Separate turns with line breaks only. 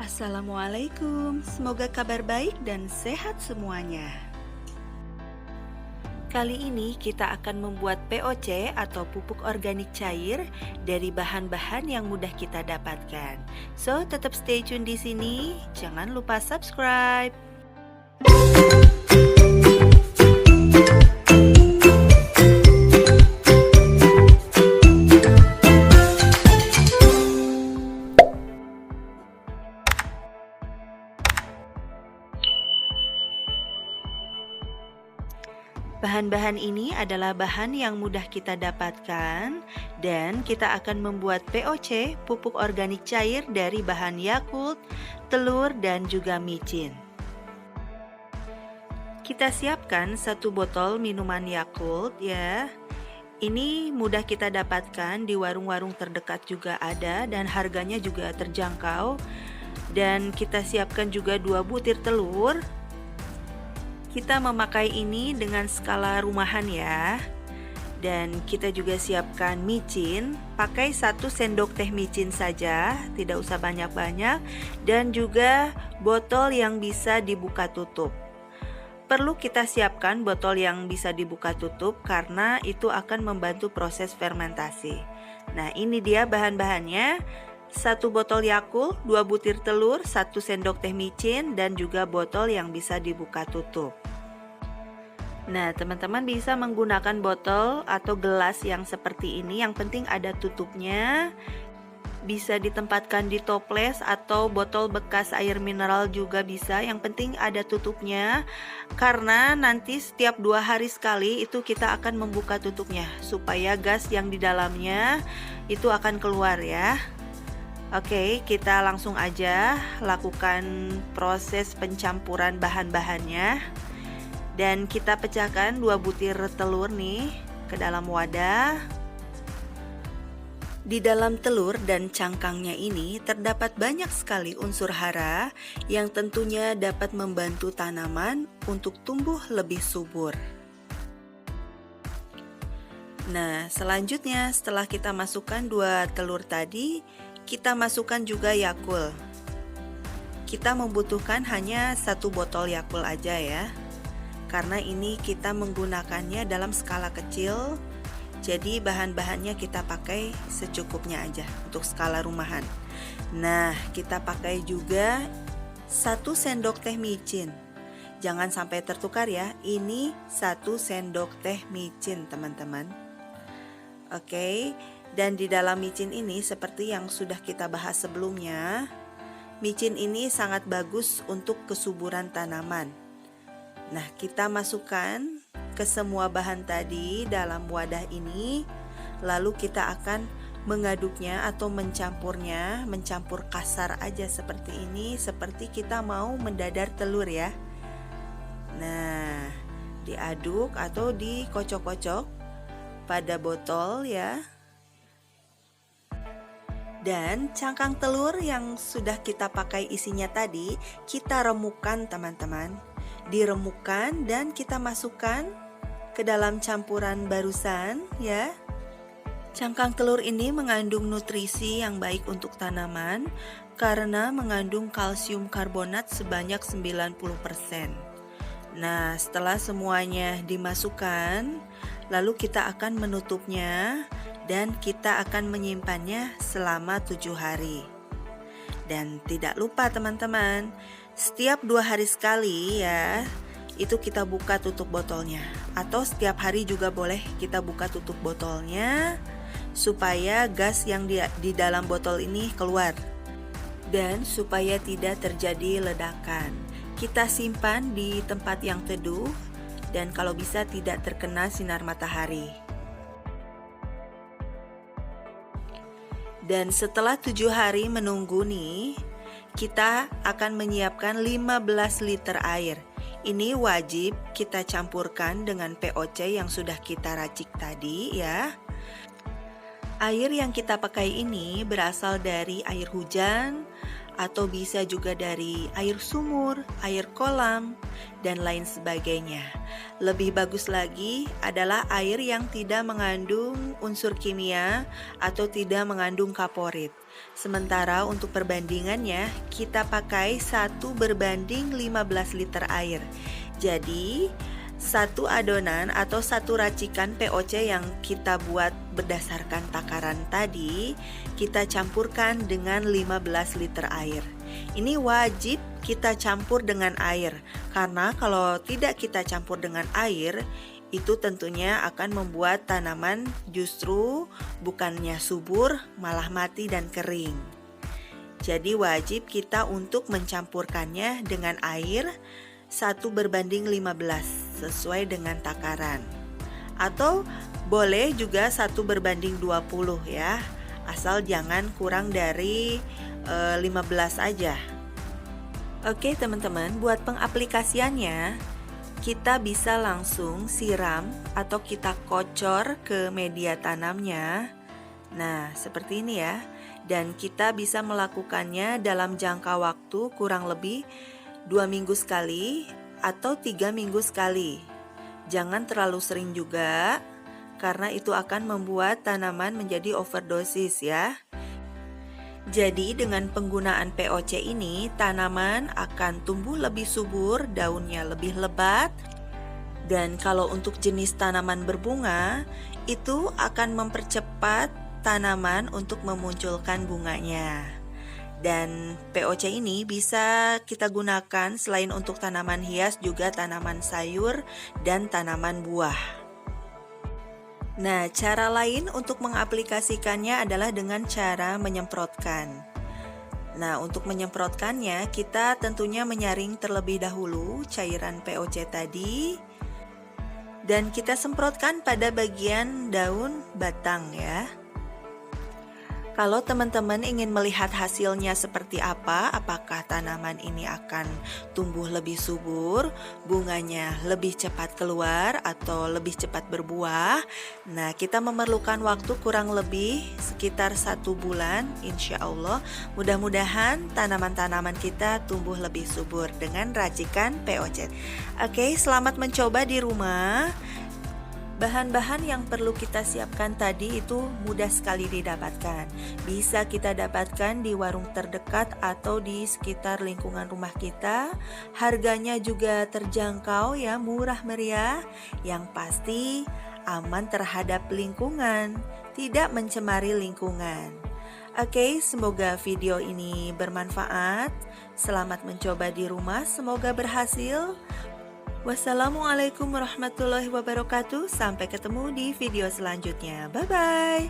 Assalamualaikum, semoga kabar baik dan sehat semuanya. Kali ini kita akan membuat POC atau pupuk organik cair dari bahan-bahan yang mudah kita dapatkan. So, tetap stay tune di sini, jangan lupa subscribe. Bahan-bahan ini adalah bahan yang mudah kita dapatkan dan kita akan membuat POC, pupuk organik cair dari bahan Yakult, telur, dan juga micin. Kita siapkan 1 botol minuman Yakult ya. Ini mudah kita dapatkan di warung-warung terdekat juga ada dan harganya juga terjangkau. Dan kita siapkan juga 2 butir telur. Kita memakai ini dengan skala rumahan ya. Dan kita juga siapkan micin, pakai 1 sendok teh micin saja, tidak usah banyak-banyak. Dan juga botol yang bisa dibuka tutup. Perlu kita siapkan botol yang bisa dibuka tutup karena itu akan membantu proses fermentasi. Nah, ini dia bahan-bahannya. 1 botol Yakult, 2 butir telur, 1 sendok teh micin, dan juga botol yang bisa dibuka tutup. Nah, teman-teman bisa menggunakan botol atau gelas yang seperti ini, yang penting ada tutupnya. Bisa ditempatkan di toples atau botol bekas air mineral juga bisa, yang penting ada tutupnya. Karena nanti setiap 2 hari sekali itu kita akan membuka tutupnya, supaya gas yang di dalamnya itu akan keluar ya. Oke, kita langsung aja lakukan proses pencampuran bahan-bahannya. Dan kita pecahkan 2 butir telur nih ke dalam wadah. Di dalam telur dan cangkangnya ini terdapat banyak sekali unsur hara yang tentunya dapat membantu tanaman untuk tumbuh lebih subur. Nah, selanjutnya setelah kita masukkan 2 telur tadi, kita masukkan juga Yakult. Kita membutuhkan hanya 1 botol Yakult aja ya. Karena ini kita menggunakannya dalam skala kecil, jadi bahan-bahannya kita pakai secukupnya aja untuk skala rumahan. Nah, kita pakai juga 1 sendok teh micin. Jangan sampai tertukar ya, ini 1 sendok teh micin teman-teman. Oke, dan di dalam micin ini seperti yang sudah kita bahas sebelumnya, micin ini sangat bagus untuk kesuburan tanaman. Nah, kita masukkan ke semua bahan tadi dalam wadah ini, lalu kita akan mengaduknya atau mencampurnya, mencampur kasar aja seperti ini, seperti kita mau mendadar telur ya. Nah, diaduk atau dikocok-kocok pada botol ya. Dan cangkang telur yang sudah kita pakai isinya tadi, kita remukkan teman-teman. Diremukkan dan kita masukkan ke dalam campuran barusan ya. Cangkang telur ini mengandung nutrisi yang baik untuk tanaman karena mengandung kalsium karbonat sebanyak 90%. Nah, setelah semuanya dimasukkan, lalu kita akan menutupnya dan kita akan menyimpannya selama 7 hari. Dan tidak lupa teman-teman, setiap 2 hari sekali ya, itu kita buka tutup botolnya. Atau setiap hari juga boleh kita buka tutup botolnya, supaya gas yang di dalam botol ini keluar. Dan supaya tidak terjadi ledakan. Kita simpan di tempat yang teduh, dan kalau bisa tidak terkena sinar matahari. Dan setelah 7 hari menunggu nih, kita akan menyiapkan 15 liter air. Ini wajib kita campurkan dengan POC yang sudah kita racik tadi ya. Air yang kita pakai ini berasal dari air hujan atau bisa juga dari air sumur, air kolam, dan lain sebagainya. Lebih bagus lagi adalah air yang tidak mengandung unsur kimia atau tidak mengandung kaporit. Sementara untuk perbandingannya, kita pakai 1:15 liter air. Jadi, satu adonan atau satu racikan POC yang kita buat berdasarkan takaran tadi, kita campurkan dengan 15 liter air. Ini wajib kita campur dengan air, karena kalau tidak kita campur dengan air, itu tentunya akan membuat tanaman justru bukannya subur, malah mati dan kering. Jadi wajib kita untuk mencampurkannya dengan air 1:15 sesuai dengan takaran. Atau boleh juga 1:20 ya, asal jangan kurang dari 15 aja. Oke teman-teman, buat pengaplikasiannya kita bisa langsung siram atau kita kocor ke media tanamnya. Nah, seperti ini ya. Dan kita bisa melakukannya dalam jangka waktu kurang lebih 2 minggu sekali atau 3 minggu sekali. Jangan terlalu sering juga, karena itu akan membuat tanaman menjadi overdosis ya. Jadi dengan penggunaan POC ini, tanaman akan tumbuh lebih subur, daunnya lebih lebat. Dan kalau untuk jenis tanaman berbunga, itu akan mempercepat tanaman untuk memunculkan bunganya. Dan POC ini bisa kita gunakan selain untuk tanaman hias, juga tanaman sayur dan tanaman buah. Nah, cara lain untuk mengaplikasikannya adalah dengan cara menyemprotkan. Nah, untuk menyemprotkannya, kita tentunya menyaring terlebih dahulu cairan POC tadi. Dan kita semprotkan pada bagian daun batang ya. Kalau teman-teman ingin melihat hasilnya seperti apa, apakah tanaman ini akan tumbuh lebih subur, bunganya lebih cepat keluar atau lebih cepat berbuah. Nah, kita memerlukan waktu kurang lebih sekitar 1 bulan, insya Allah. Mudah-mudahan tanaman-tanaman kita tumbuh lebih subur dengan racikan POC. Oke, selamat mencoba di rumah. Bahan-bahan yang perlu kita siapkan tadi itu mudah sekali didapatkan. Bisa kita dapatkan di warung terdekat atau di sekitar lingkungan rumah kita. Harganya juga terjangkau ya, murah meriah. Yang pasti aman terhadap lingkungan, tidak mencemari lingkungan. Oke, semoga video ini bermanfaat. Selamat mencoba di rumah, semoga berhasil. Wassalamualaikum warahmatullahi wabarakatuh. Sampai ketemu di video selanjutnya. Bye-bye.